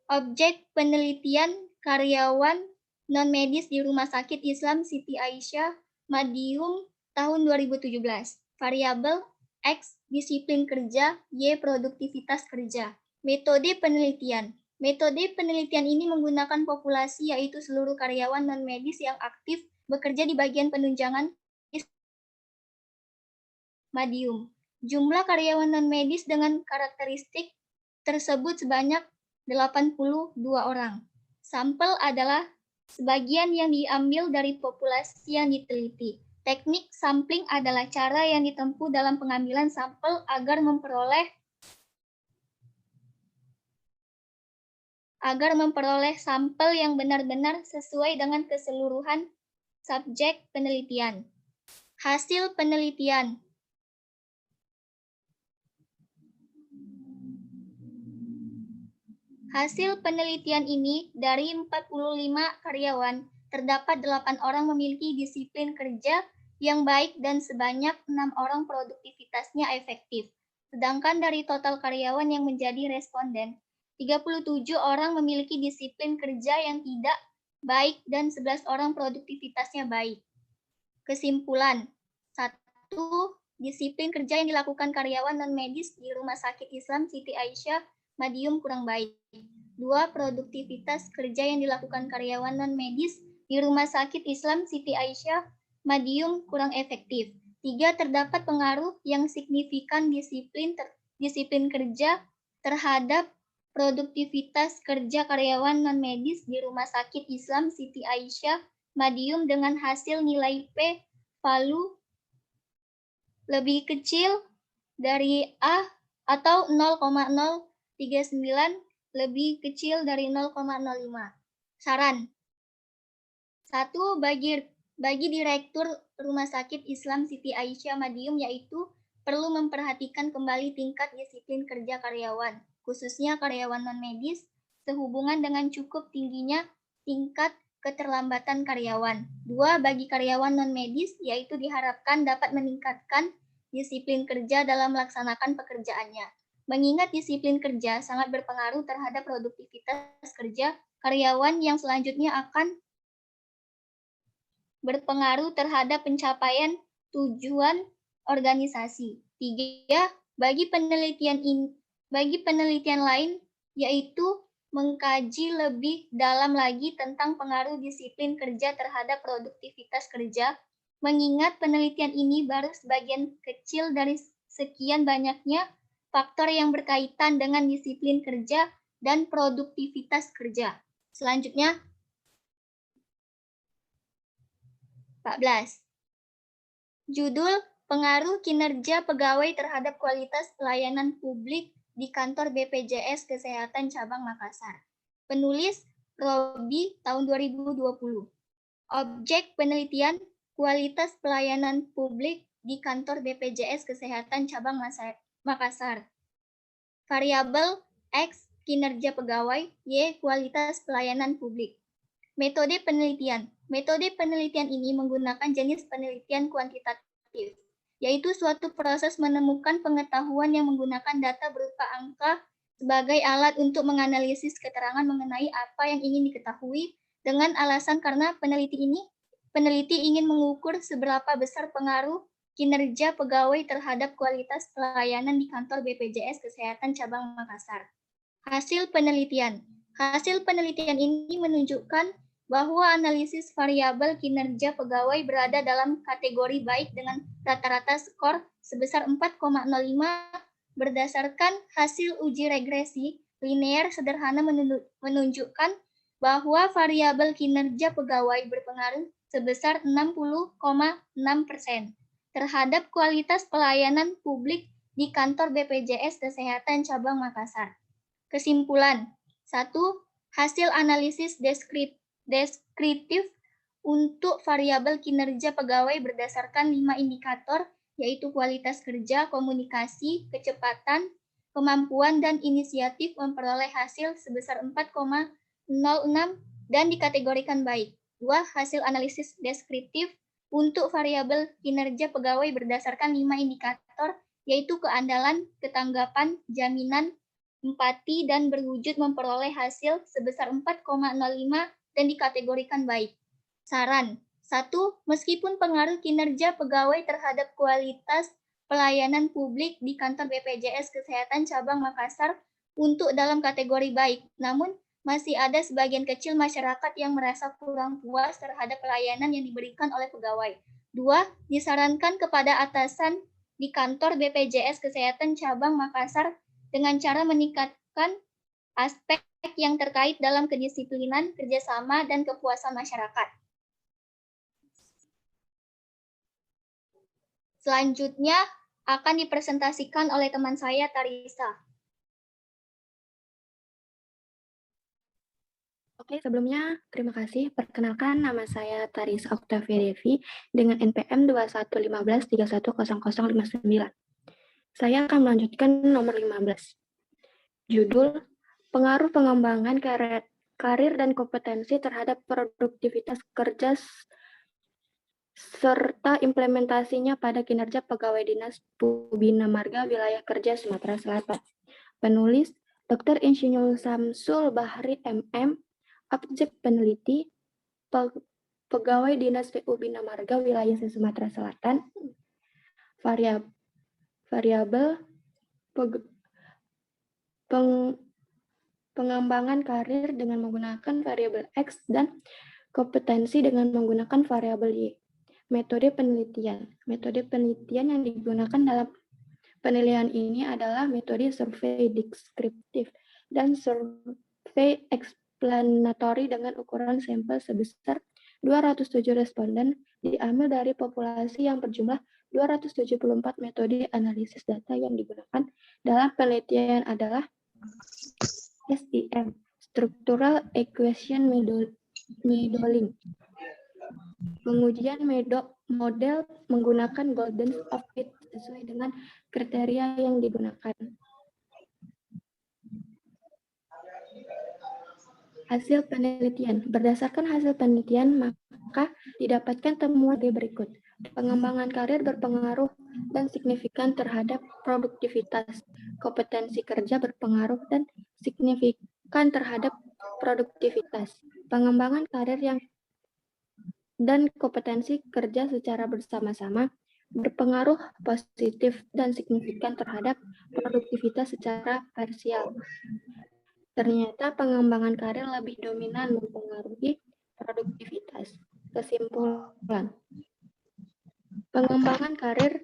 Objek penelitian karyawan non-medis di Rumah Sakit Islam Siti Aisyah, Madiun, tahun 2017. Variabel X disiplin kerja, Y produktivitas kerja. Metode penelitian. Metode penelitian ini menggunakan populasi yaitu seluruh karyawan non-medis yang aktif bekerja di bagian penunjangan Madiun. Jumlah karyawan non-medis dengan karakteristik tersebut sebanyak 82 orang. Sampel adalah sebagian yang diambil dari populasi yang diteliti. Teknik sampling adalah cara yang ditempuh dalam pengambilan sampel agar memperoleh sampel yang benar-benar sesuai dengan keseluruhan subjek penelitian. Hasil penelitian. Hasil penelitian ini, dari 45 karyawan, terdapat 8 orang memiliki disiplin kerja yang baik dan sebanyak 6 orang produktivitasnya efektif. Sedangkan dari total karyawan yang menjadi responden, 37 orang memiliki disiplin kerja yang tidak baik dan 11 orang produktivitasnya baik. Kesimpulan, 1. Disiplin kerja yang dilakukan karyawan non-medis di Rumah Sakit Islam Siti Aisyah Madiun kurang baik. 2. Produktivitas kerja yang dilakukan karyawan non-medis di Rumah Sakit Islam Siti Aisyah Madiun kurang efektif. 3. Terdapat pengaruh yang signifikan disiplin kerja terhadap produktivitas kerja karyawan non-medis di Rumah Sakit Islam Siti Aisyah Madiun dengan hasil nilai P value lebih kecil dari A atau 0,039 lebih kecil dari 0,05. Saran. 1. Bagi Direktur Rumah Sakit Islam Siti Aisyah Madiun yaitu perlu memperhatikan kembali tingkat disiplin kerja karyawan, khususnya karyawan non-medis, sehubungan dengan cukup tingginya tingkat keterlambatan karyawan. 2. Bagi karyawan non-medis, yaitu diharapkan dapat meningkatkan disiplin kerja dalam melaksanakan pekerjaannya. Mengingat disiplin kerja sangat berpengaruh terhadap produktivitas kerja karyawan yang selanjutnya akan berpengaruh terhadap pencapaian tujuan organisasi. 3. Bagi penelitian lain, yaitu mengkaji lebih dalam lagi tentang pengaruh disiplin kerja terhadap produktivitas kerja, mengingat penelitian ini baru sebagian kecil dari sekian banyaknya faktor yang berkaitan dengan disiplin kerja dan produktivitas kerja. Selanjutnya, 14. Judul Pengaruh Kinerja Pegawai Terhadap Kualitas Pelayanan Publik di Kantor BPJS Kesehatan Cabang Makassar. Penulis Robi tahun 2020. Objek penelitian kualitas pelayanan publik di Kantor BPJS Kesehatan Cabang Makassar. Variabel X kinerja pegawai, Y kualitas pelayanan publik. Metode penelitian. Metode penelitian ini menggunakan jenis penelitian kuantitatif, yaitu suatu proses menemukan pengetahuan yang menggunakan data berupa angka sebagai alat untuk menganalisis keterangan mengenai apa yang ingin diketahui dengan alasan karena peneliti ingin mengukur seberapa besar pengaruh kinerja pegawai terhadap kualitas pelayanan di kantor BPJS Kesehatan Cabang Makassar. Hasil penelitian. Hasil penelitian ini menunjukkan bahwa analisis variabel kinerja pegawai berada dalam kategori baik dengan rata-rata skor sebesar 4,05 berdasarkan hasil uji regresi linear sederhana menunjukkan bahwa variabel kinerja pegawai berpengaruh sebesar 60,6% terhadap kualitas pelayanan publik di kantor BPJS Kesehatan Cabang Makassar. Kesimpulan. 1. Hasil analisis deskriptif untuk variabel kinerja pegawai berdasarkan 5 indikator, yaitu kualitas kerja, komunikasi, kecepatan, kemampuan, dan inisiatif memperoleh hasil sebesar 4,06 dan dikategorikan baik. 2. Hasil analisis deskriptif untuk variabel kinerja pegawai berdasarkan 5 indikator, yaitu keandalan, ketanggapan, jaminan, empati, dan berwujud memperoleh hasil sebesar 4,05 dan dikategorikan baik. Saran. 1. Meskipun pengaruh kinerja pegawai terhadap kualitas pelayanan publik di kantor BPJS Kesehatan Cabang Makassar untuk dalam kategori baik, namun masih ada sebagian kecil masyarakat yang merasa kurang puas terhadap pelayanan yang diberikan oleh pegawai. 2. Disarankan kepada atasan di kantor BPJS Kesehatan Cabang Makassar dengan cara meningkatkan aspek yang terkait dalam kedisiplinan, kerjasama, dan kepuasan masyarakat. Selanjutnya akan dipresentasikan oleh teman saya, Tarisa. Oke, sebelumnya terima kasih. Perkenalkan, nama saya Tarisa Octavia Devi dengan NPM 2115310059. Saya akan melanjutkan nomor 15. Judul Pengaruh pengembangan karir dan kompetensi terhadap produktivitas kerja serta implementasinya pada kinerja pegawai dinas Bina Marga Wilayah Kerja Sumatera Selatan. Penulis Dr. Insinyur Samsul Bahri MM, objek peneliti pegawai dinas PU Bina Marga Wilayah Sumatera Selatan. Variabel pengembangan karir dengan menggunakan variabel X dan kompetensi dengan menggunakan variabel Y. Metode penelitian. Metode penelitian yang digunakan dalam penilaian ini adalah metode survei deskriptif dan survei explanatory dengan ukuran sampel sebesar 207 responden diambil dari populasi yang berjumlah 274. Metode analisis data yang digunakan dalam penelitian adalah SEM, Structural Equation Modeling. Pengujian model menggunakan Golden of Fit sesuai dengan kriteria yang digunakan. Hasil penelitian. Berdasarkan hasil penelitian, maka didapatkan temuan berikut. Pengembangan karir berpengaruh dan signifikan terhadap produktivitas. Kompetensi kerja berpengaruh dan signifikan terhadap produktivitas. Pengembangan karir dan kompetensi kerja secara bersama-sama berpengaruh positif dan signifikan terhadap produktivitas secara parsial. Ternyata pengembangan karir lebih dominan mempengaruhi produktivitas. Kesimpulan. Pengembangan karir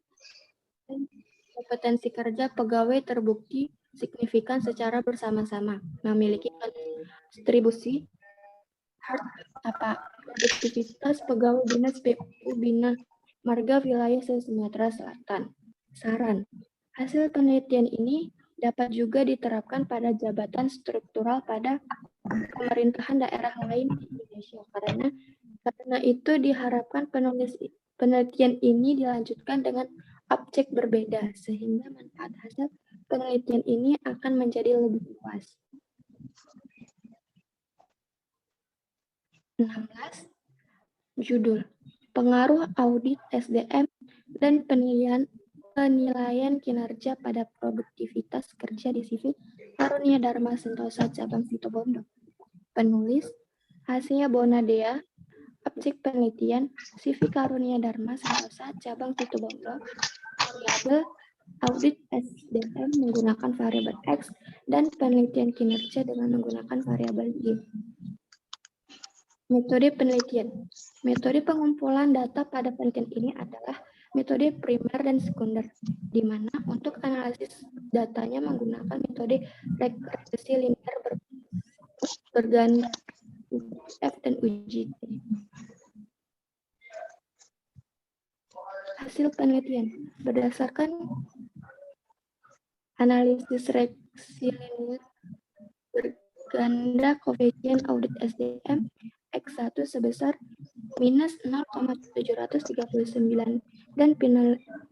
dan kompetensi kerja pegawai terbukti signifikan secara bersama-sama, memiliki kontribusi produktivitas pegawai dinas PU Bina Marga Wilayah Sumatera Selatan. Saran. Hasil penelitian ini dapat juga diterapkan pada jabatan struktural pada pemerintahan daerah lain di Indonesia. Karena itu diharapkan penelitian ini dilanjutkan dengan objek berbeda, sehingga manfaat hasil penelitian ini akan menjadi lebih luas. 16. Judul. Pengaruh audit SDM dan penilaian kinerja pada produktivitas kerja di CV Karunia Dharma Sentosa Cabang Situbondo. Penulis Hasya Bonadea. Objek penelitian CV Karunia Dharma Sentosa Cabang Situbondo. Variabel audit SDM menggunakan variabel X dan penelitian kinerja dengan menggunakan variabel Y. Metode penelitian. Metode pengumpulan data pada penelitian ini adalah metode primer dan sekunder, di mana untuk analisis datanya menggunakan metode regresi linear berganda UF dan UGT. Hasil penelitian berdasarkan analisis regresi linear berganda koefisien audit SDM X1 sebesar minus 0,739 dan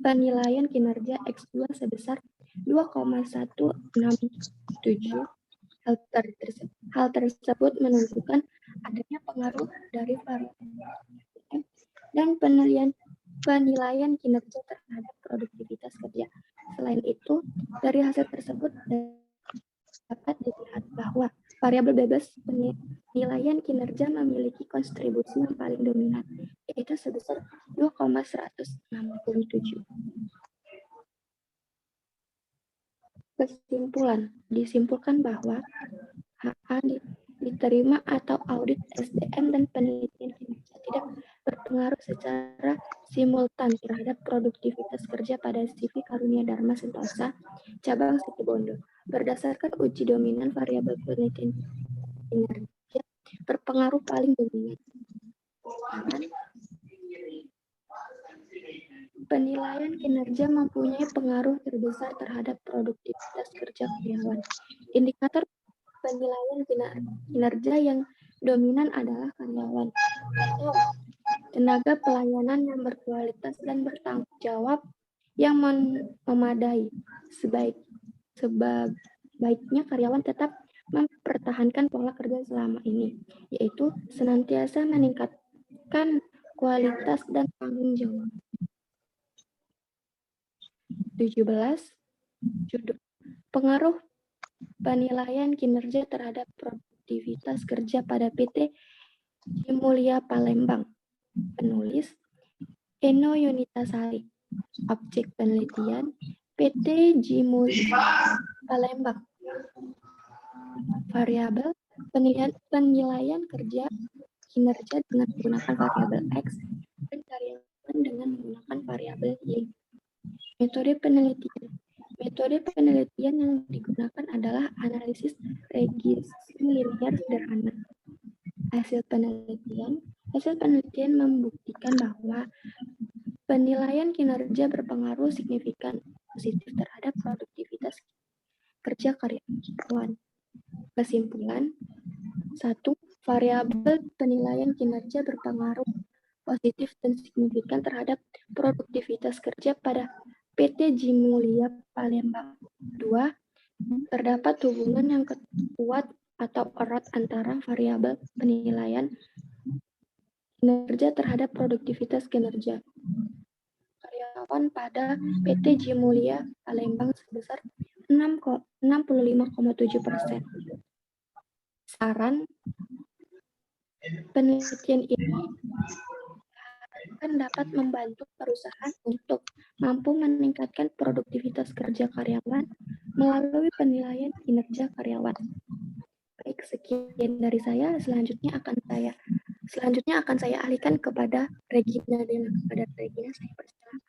penilaian kinerja X2 sebesar 2,167. Hal tersebut menunjukkan adanya pengaruh dari variabel dan penilaian kinerja terhadap produktivitas kerja. Selain itu, dari hasil tersebut dapat dilihat bahwa variabel bebas penilaian kinerja memiliki kontribusi yang paling dominan, yaitu sebesar 2,167. Kesimpulan. Disimpulkan bahwa HA diterima atau audit SDM dan penelitian kinerja tidak berpengaruh secara simultan terhadap produktivitas kerja pada CV Karunia Dharma Sentosa Cabang Situbondo. Berdasarkan uji dominan, variabel penelitian kinerja berpengaruh paling dominan. Penilaian kinerja mempunyai pengaruh terbesar terhadap produktivitas kerja karyawan. Indikator penilaian kinerja yang dominan adalah karyawan atau tenaga pelayanan yang berkualitas dan bertanggung jawab yang memadai. Sebaiknya karyawan tetap mempertahankan pola kerja selama ini, yaitu senantiasa meningkatkan kualitas dan tanggung jawab. 17. Judul pengaruh penilaian kinerja terhadap produktivitas kerja pada PT Jimulya Palembang. Penulis Eno Yunitasari. Objek penelitian PT Jimulya Palembang. Variabel penilaian kerja kinerja dengan menggunakan variabel X dan karyawan dengan menggunakan variabel Y. Metode penelitian. Metode penelitian yang digunakan adalah analisis regresi linier sederhana. Hasil penelitian membuktikan bahwa penilaian kinerja berpengaruh signifikan positif terhadap produktivitas kerja karyawan. Kesimpulan, 1. Variabel penilaian kinerja berpengaruh positif dan signifikan terhadap produktivitas kerja pada PT Jimulya Palembang. 2. Terdapat hubungan yang kuat atau erat antara variabel penilaian kinerja terhadap produktivitas kinerja karyawan pada PT Jimulya Palembang sebesar 65,7%. Saran penelitian ini akan dapat membantu perusahaan untuk mampu meningkatkan produktivitas kerja karyawan melalui penilaian kinerja karyawan. Baik, sekian dari saya. Selanjutnya akan saya alihkan kepada Regina Dela. Kepada Regina, saya persilakan.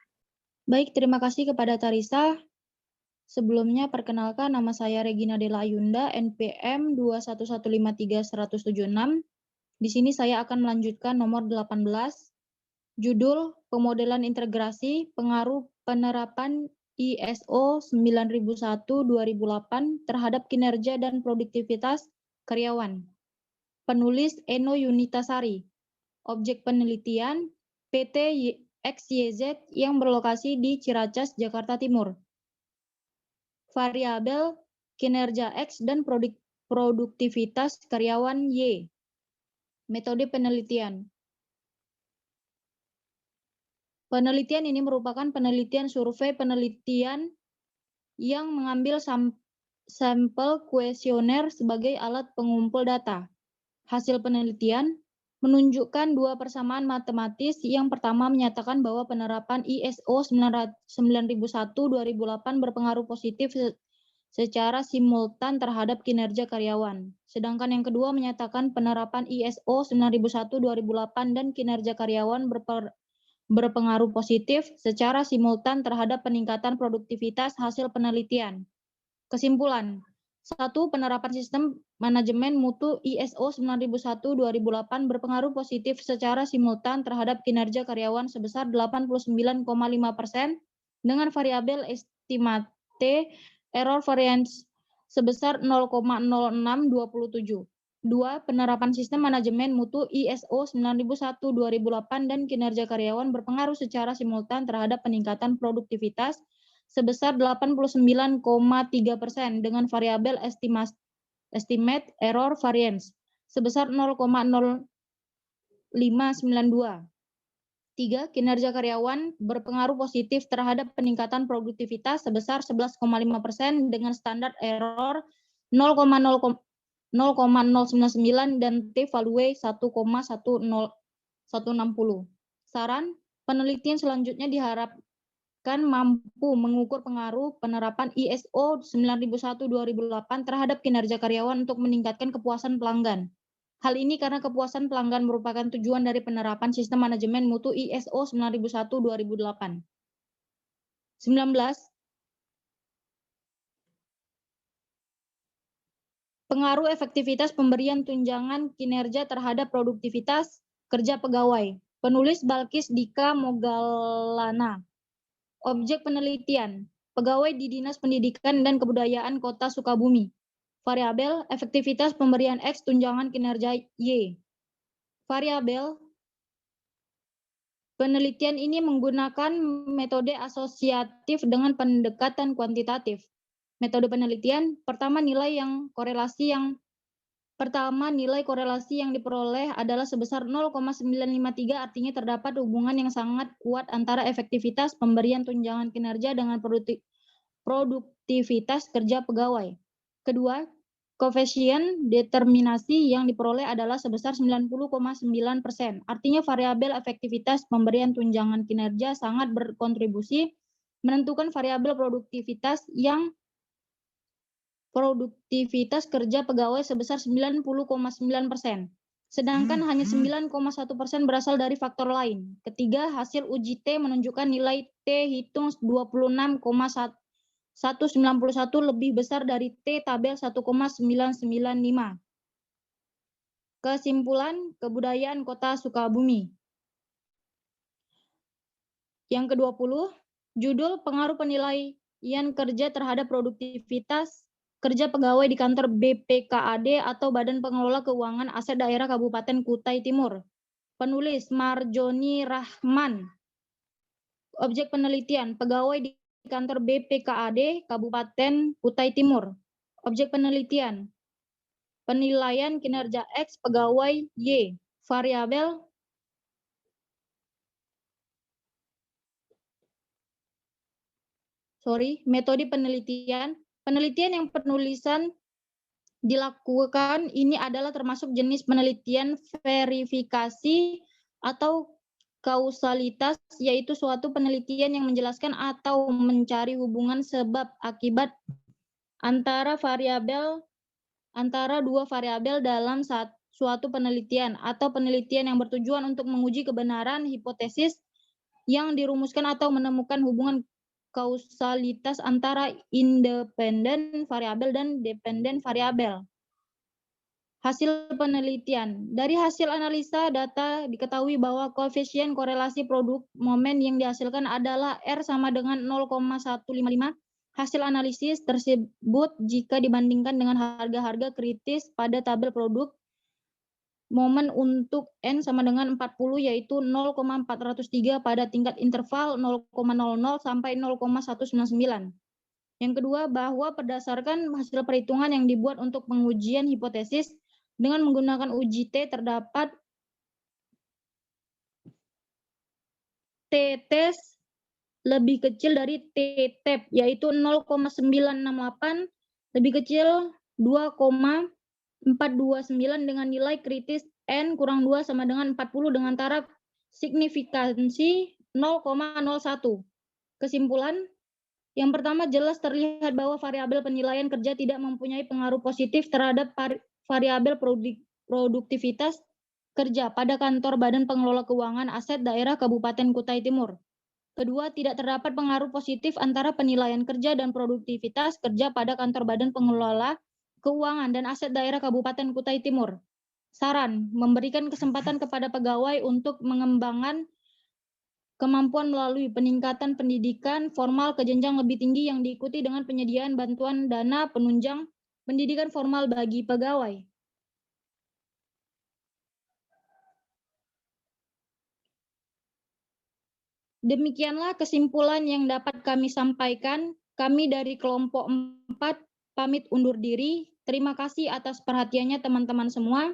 Baik, terima kasih kepada Tarisa. Sebelumnya, perkenalkan nama saya Regina Dela Ayunda, NPM 21153-176. Di sini saya akan melanjutkan nomor 18, judul Pemodelan Integrasi Pengaruh Penerapan ISO 9001-2008 terhadap kinerja dan produktivitas karyawan. Penulis Eno Yunitasari. Objek penelitian PT XYZ yang berlokasi di Ciracas, Jakarta Timur. Variabel kinerja X dan produktivitas karyawan Y. Metode penelitian. Penelitian ini merupakan penelitian survei penelitian yang mengambil sampel kuesioner sebagai alat pengumpul data. Hasil penelitian menunjukkan dua persamaan matematis. Yang pertama menyatakan bahwa penerapan ISO 9001-2008 berpengaruh positif secara simultan terhadap kinerja karyawan. Sedangkan yang kedua menyatakan penerapan ISO 9001-2008 dan kinerja karyawan berpengaruh positif secara simultan terhadap peningkatan produktivitas hasil penelitian. Kesimpulan. 1. Penerapan sistem manajemen mutu ISO 9001-2008 berpengaruh positif secara simultan terhadap kinerja karyawan sebesar 89,5% dengan variabel estimate error variance sebesar 0,0627. 2. Penerapan sistem manajemen mutu ISO 9001-2008 dan kinerja karyawan berpengaruh secara simultan terhadap peningkatan produktivitas sebesar 89,3% dengan variabel estimate error variance sebesar 0,0592. 3. Kinerja karyawan berpengaruh positif terhadap peningkatan produktivitas sebesar 11,5% dengan standar error 0,099 dan t-value 1,1060. Saran, penelitian selanjutnya diharapkan mampu mengukur pengaruh penerapan ISO 9001-2008 terhadap kinerja karyawan untuk meningkatkan kepuasan pelanggan. Hal ini karena kepuasan pelanggan merupakan tujuan dari penerapan sistem manajemen mutu ISO 9001-2008. 19. Pengaruh efektivitas pemberian tunjangan kinerja terhadap produktivitas kerja pegawai. Penulis Balkis Dika Mogalana. Objek penelitian, pegawai di Dinas Pendidikan dan Kebudayaan Kota Sukabumi. Variabel, efektivitas pemberian X tunjangan kinerja Y. Variabel, penelitian ini menggunakan metode asosiatif dengan pendekatan kuantitatif. metode penelitian. Pertama, nilai korelasi yang diperoleh adalah sebesar 0,953, artinya terdapat hubungan yang sangat kuat antara efektivitas pemberian tunjangan kinerja dengan produktivitas kerja pegawai. Kedua, koefisien determinasi yang diperoleh adalah sebesar 90,9%. Artinya variabel efektivitas pemberian tunjangan kinerja sangat berkontribusi menentukan variabel produktivitas kerja pegawai sebesar 90,9%. Sedangkan hanya 9,1% berasal dari faktor lain. Ketiga, hasil uji T menunjukkan nilai T hitung 26,191 lebih besar dari T tabel 1,995. Kesimpulan, kebudayaan Kota Sukabumi. Yang ke-20, judul pengaruh penilaian kerja terhadap produktivitas kerja pegawai di kantor BPKAD atau Badan Pengelola Keuangan Aset Daerah Kabupaten Kutai Timur. Penulis Marjoni Rahman. Objek penelitian, pegawai di kantor BPKAD Kabupaten Kutai Timur. Objek penelitian, penilaian kinerja X pegawai Y. Variabel metode penelitian. Penelitian yang penulisan dilakukan ini adalah termasuk jenis penelitian verifikasi atau kausalitas, yaitu suatu penelitian yang menjelaskan atau mencari hubungan sebab akibat antara dua variabel dalam suatu penelitian, atau penelitian yang bertujuan untuk menguji kebenaran hipotesis yang dirumuskan atau menemukan hubungan kausalitas antara independen variabel dan dependen variabel. Hasil penelitian. Dari hasil analisa data diketahui bahwa koefisien korelasi produk momen yang dihasilkan adalah R sama dengan 0,155. Hasil analisis tersebut jika dibandingkan dengan harga-harga kritis pada tabel produk momen untuk N sama dengan 40, yaitu 0,403 pada tingkat interval 0,00 sampai 0,199. Yang kedua, bahwa berdasarkan hasil perhitungan yang dibuat untuk pengujian hipotesis dengan menggunakan uji T, terdapat T-test lebih kecil dari T-tap, yaitu 0,968, lebih kecil 2,429 dengan nilai kritis N kurang 2 sama dengan 40 dengan taraf signifikansi 0,01. Kesimpulan, yang pertama, jelas terlihat bahwa variabel penilaian kerja tidak mempunyai pengaruh positif terhadap variabel produktivitas kerja pada kantor Badan Pengelola Keuangan Aset Daerah Kabupaten Kutai Timur. Kedua, tidak terdapat pengaruh positif antara penilaian kerja dan produktivitas kerja pada kantor Badan Pengelola Keuangan dan Aset Daerah Kabupaten Kutai Timur. Saran, memberikan kesempatan kepada pegawai untuk mengembangkan kemampuan melalui peningkatan pendidikan formal ke jenjang lebih tinggi yang diikuti dengan penyediaan bantuan dana penunjang pendidikan formal bagi pegawai. Demikianlah kesimpulan yang dapat kami sampaikan. Kami dari kelompok 4 pamit undur diri. Terima kasih atas perhatiannya teman-teman semua.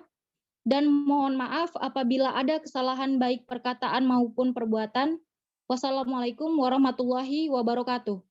Dan mohon maaf apabila ada kesalahan baik perkataan maupun perbuatan. Wassalamualaikum warahmatullahi wabarakatuh.